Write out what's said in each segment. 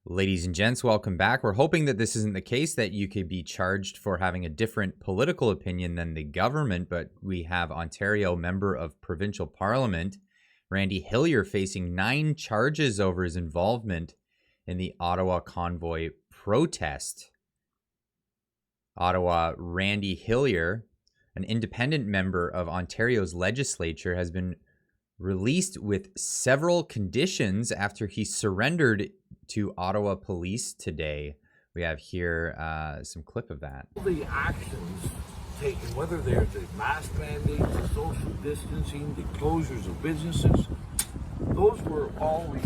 Ladies and gents, welcome back. We're hoping that this isn't the case, that you could be charged for having a different political opinion than the government, but we have Ontario member of provincial parliament, Randy Hillier, facing 9 charges over his involvement in the Ottawa Convoy protest. Ottawa Randy Hillier, an independent member of Ontario's legislature, has been released with several conditions after he surrendered to Ottawa police today. We have here some clip of that. The actions taken, whether they're the mask mandates, the social distancing, the closures of businesses, those were always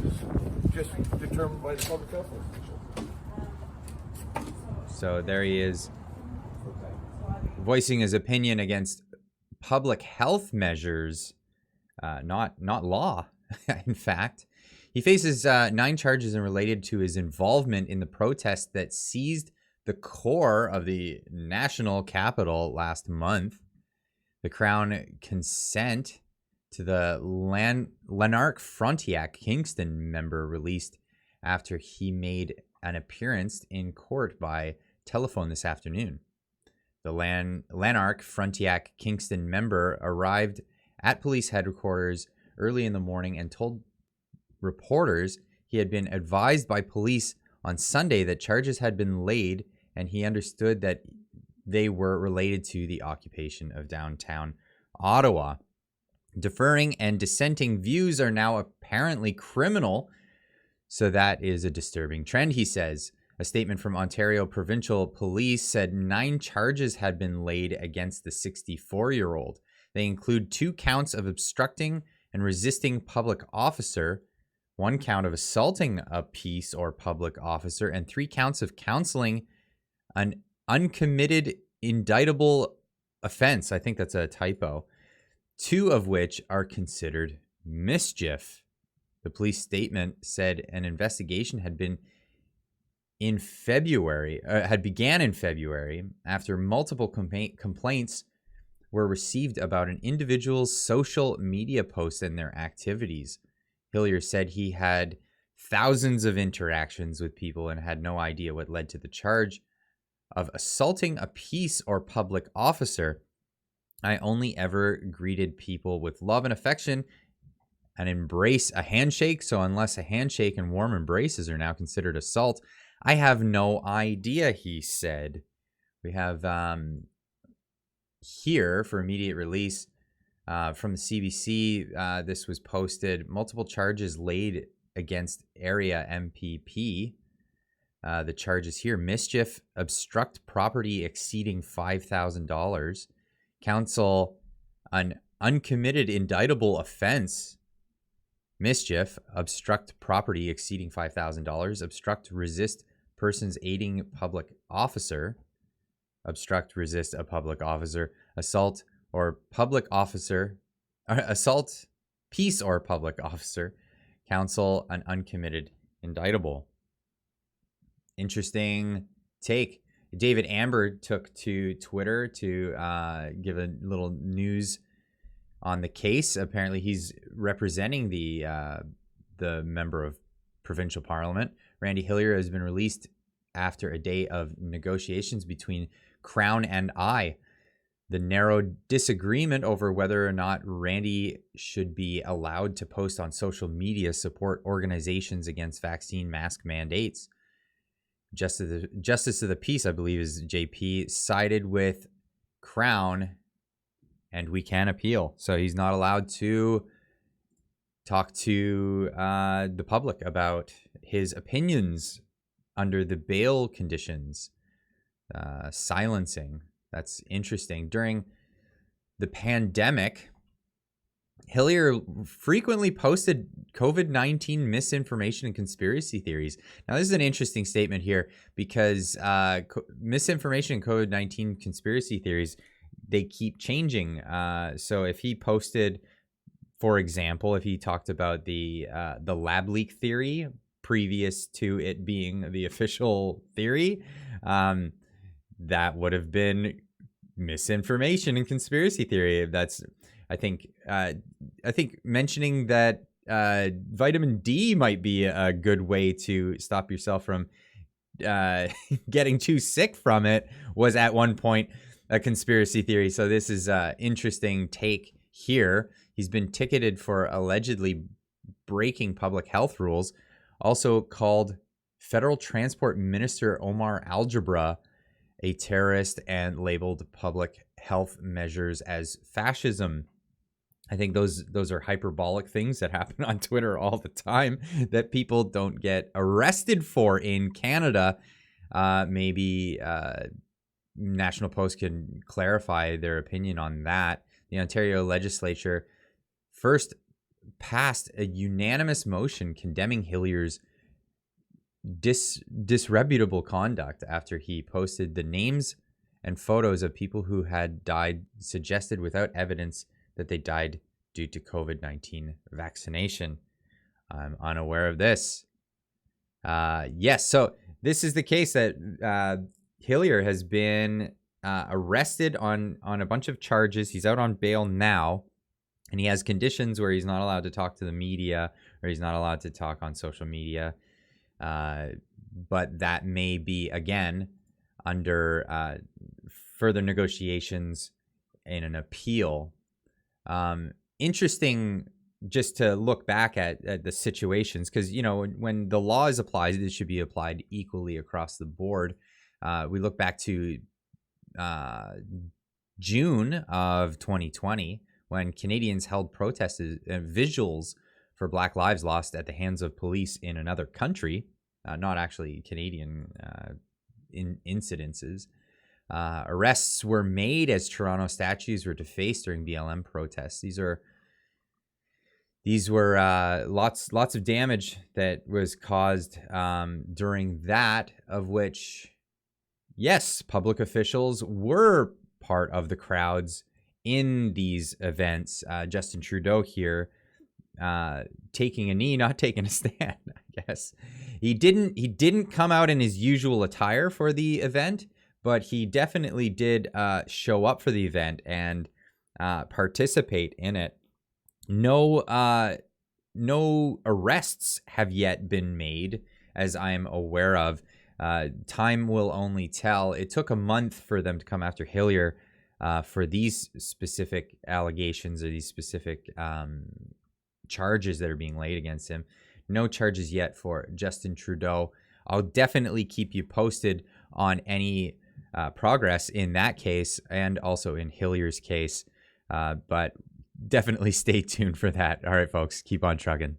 just determined by the public health official. So there he is, voicing his opinion against public health measures, not law, in fact. He faces 9 charges related to his involvement in the protest that seized the core of the national capital last month. The Crown consent to the Lanark Frontenac Kingston member released after he made an appearance in court by telephone this afternoon. The Lanark Frontenac Kingston member arrived at police headquarters early in the morning and told reporters he had been advised by police on Sunday that charges had been laid, and he understood that they were related to the occupation of downtown Ottawa. Differing and dissenting views are now apparently criminal, so that is a disturbing trend, he says. A statement from Ontario Provincial Police said 9 charges had been laid against the 64-year-old. They include 2 counts of obstructing and resisting public officer, 1 count of assaulting a peace or public officer, and 3 counts of counseling an uncommitted indictable offense. I think that's a typo. 2 of which are considered mischief. The police statement said an investigation had began in February after multiple complaints were received about an individual's social media posts and their activities. Hillier said he had thousands of interactions with people and had no idea what led to the charge of assaulting a peace or public officer. I only ever greeted people with love and affection and embrace a handshake. So unless a handshake and warm embraces are now considered assault, I have no idea, he said. We have here for immediate release from the CBC. This was posted. Multiple charges laid against area MPP. The charges here: mischief, obstruct property exceeding $5,000, counsel an uncommitted indictable offense, mischief, obstruct property exceeding $5,000, obstruct, resist persons aiding public officer, obstruct, resist a public officer, assault or public officer, assault, peace or public officer, counsel an uncommitted indictable. Interesting take. David Amber took to Twitter to give a little news on the case. Apparently, he's representing the member of provincial parliament. Randy Hillier has been released after a day of negotiations between Crown and I. The narrow disagreement over whether or not Randy should be allowed to post on social media support organizations against vaccine mask mandates. Justice of the Peace, I believe, is JP, sided with Crown, and we can appeal. So he's not allowed to talk to the public about his opinions under the bail conditions. Silencing. That's interesting. During the pandemic, Hillier frequently posted COVID-19 misinformation and conspiracy theories. Now, this is an interesting statement here because misinformation and COVID-19 conspiracy theories, they keep changing. So if he posted, for example, if he talked about the lab leak theory previous to it being the official theory, that would have been misinformation and conspiracy theory. That's, I think mentioning that vitamin D might be a good way to stop yourself from getting too sick from it was at one point a conspiracy theory. So this is an interesting take here. He's been ticketed for allegedly breaking public health rules, also called Federal Transport Minister Omar Algebra a terrorist, and labeled public health measures as fascism. I think those are hyperbolic things that happen on Twitter all the time that people don't get arrested for in Canada. Maybe National Post can clarify their opinion on that. The Ontario legislature first passed a unanimous motion condemning Hillier's disreputable conduct after he posted the names and photos of people who had died, suggested without evidence that they died due to COVID-19 vaccination. I'm unaware of this. Yes, so this is the case that Hillier has been arrested on a bunch of charges. He's out on bail now, and he has conditions where he's not allowed to talk to the media or he's not allowed to talk on social media. But that may be, again, under further negotiations in an appeal. Interesting just to look back at the situations, because, you know, when the law is applied, it should be applied equally across the board. We look back to June of 2020, when Canadians held protests, visuals for Black Lives Lost at the hands of police in another country, not actually Canadian incidences. Arrests were made as Toronto statues were defaced during BLM protests. These were lots of damage that was caused during that, of which, yes, public officials were part of the crowds in these events. Justin Trudeau here taking a knee, not taking a stand, I guess. He didn't come out in his usual attire for the event, but he definitely did show up for the event and participate in it. No arrests have yet been made, as I am aware of. Time will only tell. It took a month for them to come after Hillier for these specific allegations or these specific charges that are being laid against him. No charges yet for Justin Trudeau. I'll definitely keep you posted on any progress in that case and also in Hillier's case. But definitely stay tuned for that. All right, folks, keep on trucking.